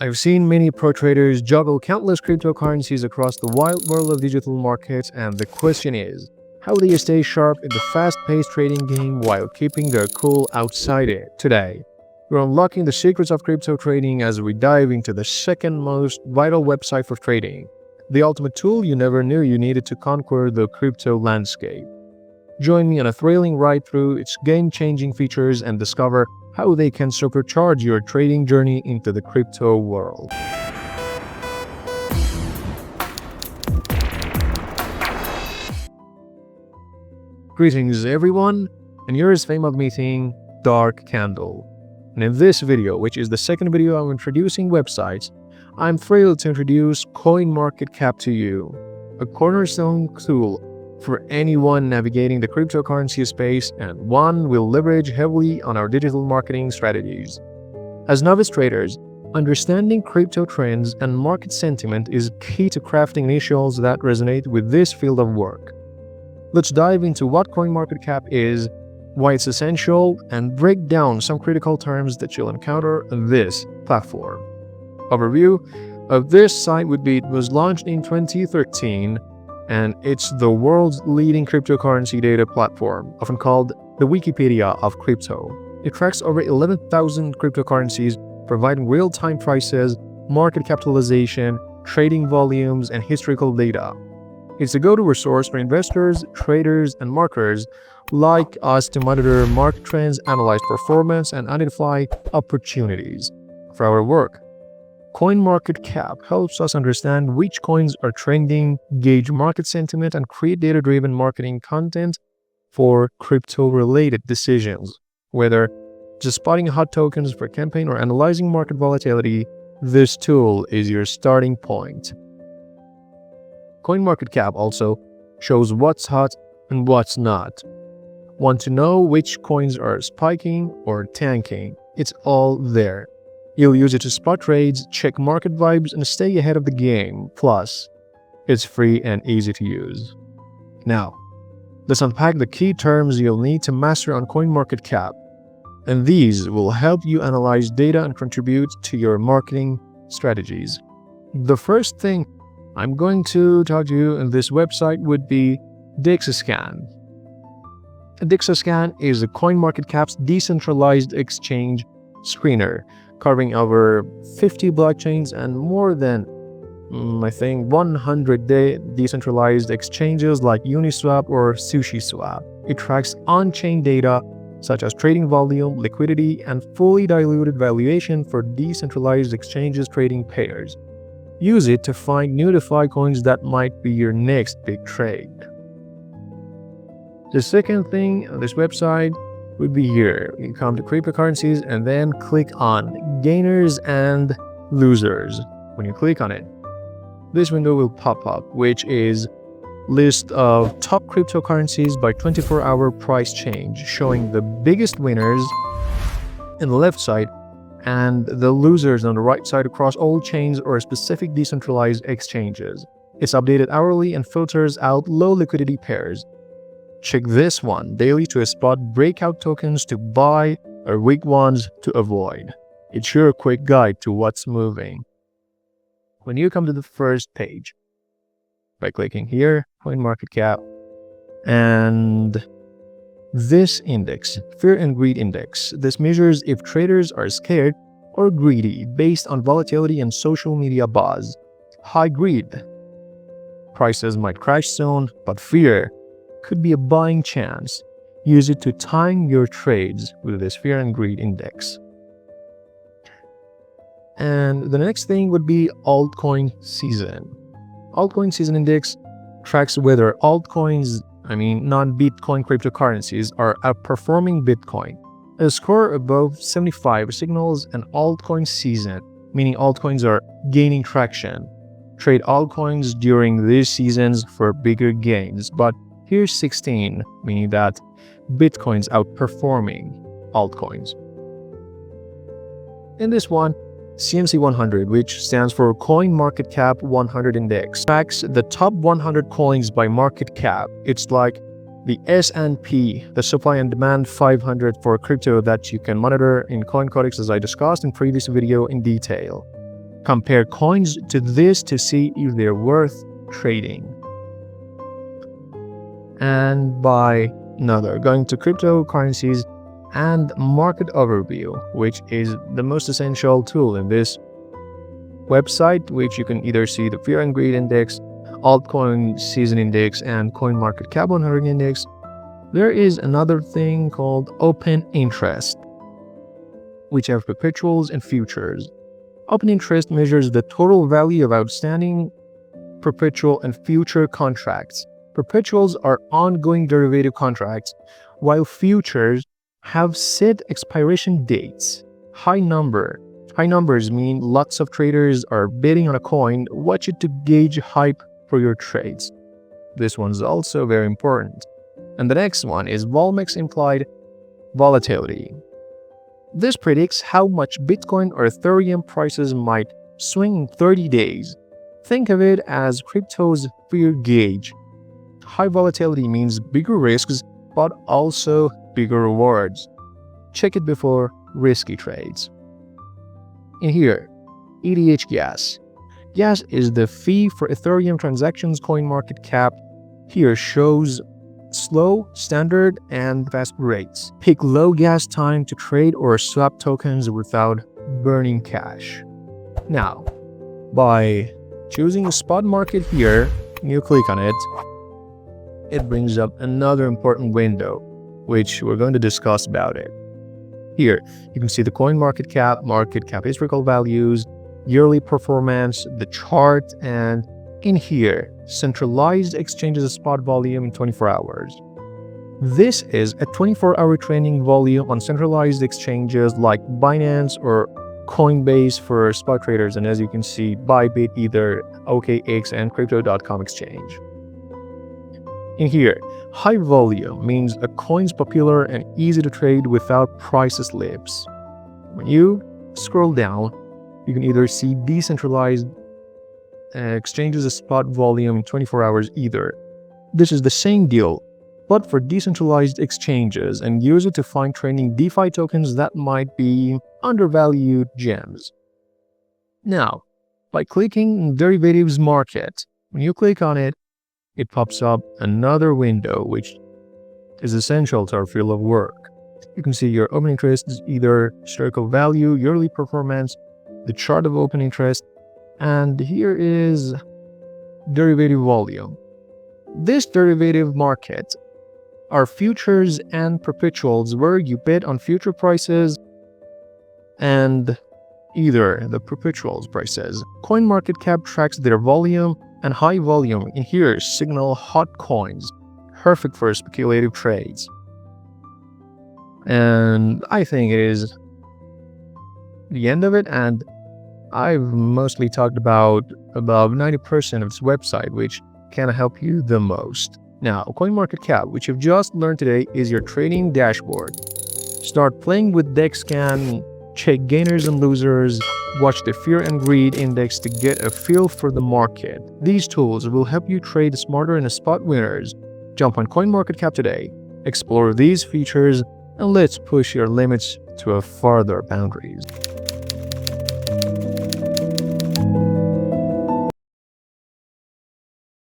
I've seen many pro traders juggle countless cryptocurrencies across the wild world of digital markets, and the question is, how do you stay sharp in the fast-paced trading game while keeping their cool outside it? Today, we're unlocking the secrets of crypto trading as we dive into the second most vital website for trading, the ultimate tool you never knew you needed to conquer the crypto landscape. Join me on a thrilling ride through its game-changing features and discover how they can supercharge your trading journey into the crypto world. Greetings everyone, and here's fame of meeting Dark Candle. And in this video, which is the second video I'm introducing websites, I'm thrilled to introduce CoinMarketCap to you, a cornerstone tool for anyone navigating the cryptocurrency space and one we'll leverage heavily on our digital marketing strategies. As novice traders, understanding crypto trends and market sentiment is key to crafting initials that resonate with this field of work. Let's dive into what CoinMarketCap is, why it's essential, and break down some critical terms that you'll encounter on this platform. Overview of this site would be: it was launched in 2013, and it's the world's leading cryptocurrency data platform, often called the Wikipedia of crypto. It tracks over 11,000 cryptocurrencies, providing real-time prices, market capitalization, trading volumes, and historical data. It's a go-to resource for investors, traders, and marketers like us to monitor market trends, analyze performance, and identify opportunities for our work. CoinMarketCap helps us understand which coins are trending, gauge market sentiment, and create data-driven marketing content for crypto-related decisions. Whether just spotting hot tokens for a campaign or analyzing market volatility, this tool is your starting point. CoinMarketCap also shows what's hot and what's not. Want to know which coins are spiking or tanking? It's all there. You'll use it to spot trades, check market vibes, and stay ahead of the game. Plus, it's free and easy to use. Now, let's unpack the key terms you'll need to master on CoinMarketCap, and these will help you analyze data and contribute to your marketing strategies. The first thing I'm going to talk to you in this website would be DexScan. DexScan is a CoinMarketCap's decentralized exchange screener, covering over 50 blockchains and more than, 100 decentralized exchanges like Uniswap or SushiSwap. It tracks on-chain data such as trading volume, liquidity, and fully diluted valuation for decentralized exchanges trading pairs. Use it to find new DeFi coins that might be your next big trade. The second thing on this website would be here. You come to cryptocurrencies and then click on gainers and losers. When you click on it, this window will pop up, which is list of top cryptocurrencies by 24-hour price change, showing the biggest winners in the left side and the losers on the right side across all chains or specific decentralized exchanges. It's updated hourly and filters out low liquidity pairs. Check this one daily to spot breakout tokens to buy or weak ones to avoid. It's your quick guide to what's moving. When you come to the first page, by clicking here, CoinMarketCap, and this index, Fear and Greed Index, this measures if traders are scared or greedy based on volatility and social media buzz. High greed. Prices might crash soon, but fear could be a buying chance. Use it to time your trades with this Fear and Greed Index. And the next thing would be altcoin season. Altcoin season index tracks whether altcoins, non-Bitcoin cryptocurrencies, are outperforming Bitcoin. A score above 75 signals an altcoin season, meaning altcoins are gaining traction. Trade altcoins during these seasons for bigger gains, but here's 16, meaning that Bitcoin's outperforming altcoins. In this one, CMC 100, which stands for CoinMarketCap 100 Index, tracks the top 100 coins by market cap. It's like the S&P, the supply and demand 500 for crypto that you can monitor in CoinCodex, as I discussed in previous video in detail. Compare coins to this to see if they're worth trading. And by another, going to cryptocurrencies and market overview, which is the most essential tool in this website, which you can either see the fear and greed index, altcoin season index, and CoinMarketCap 100 index. There is another thing called open interest, which have perpetuals and futures. Open interest measures the total value of outstanding perpetual and future contracts. Perpetuals are ongoing derivative contracts, while futures have set expiration dates. High numbers mean lots of traders are bidding on a coin. Watch it to gauge hype for your trades. This one's also very important. And the next one is Volmex implied volatility. This predicts how much Bitcoin or Ethereum prices might swing in 30 days. Think of it as crypto's fear gauge. High volatility means bigger risks, but also bigger rewards. Check it before risky trades. In here, ETH gas. Gas is the fee for Ethereum transactions. CoinMarketCap here shows slow, standard, and fast rates. Pick low gas time to trade or swap tokens without burning cash. Now, by choosing a spot market here, you click on it, it brings up another important window, which we're going to discuss about it. Here, you can see the CoinMarketCap, market cap historical values, yearly performance, the chart, and in here, centralized exchanges spot volume in 24 hours. This is a 24-hour trading volume on centralized exchanges like Binance or Coinbase for spot traders, and as you can see, Bybit, Ether, OKX, and Crypto.com exchange. In here, high volume means a coin's popular and easy to trade without price slips. When you scroll down, you can either see decentralized exchanges spot volume in 24 hours either. This is the same deal, but for decentralized exchanges, and use it to find trading DeFi tokens that might be undervalued gems. Now, by clicking derivatives market, when you click on it, it pops up another window which is essential to our field of work. You can see your open interest is either historical value, yearly performance, the chart of open interest, and here is derivative volume. This derivative market are futures and perpetuals where you bet on future prices and either the perpetuals prices. CoinMarketCap tracks their volume, and high volume in here signal hot coins, perfect for speculative trades. And I think it is the end of it, and I've mostly talked about above 90% of this website, which can help you the most. Now, CoinMarketCap, which you've just learned today, is your trading dashboard. Start playing with DexScan, check gainers and losers, watch the fear and greed index to get a feel for the market. These tools will help you trade smarter and spot winners. Jump on CoinMarketCap today, explore these features, and let's push your limits to a further boundaries.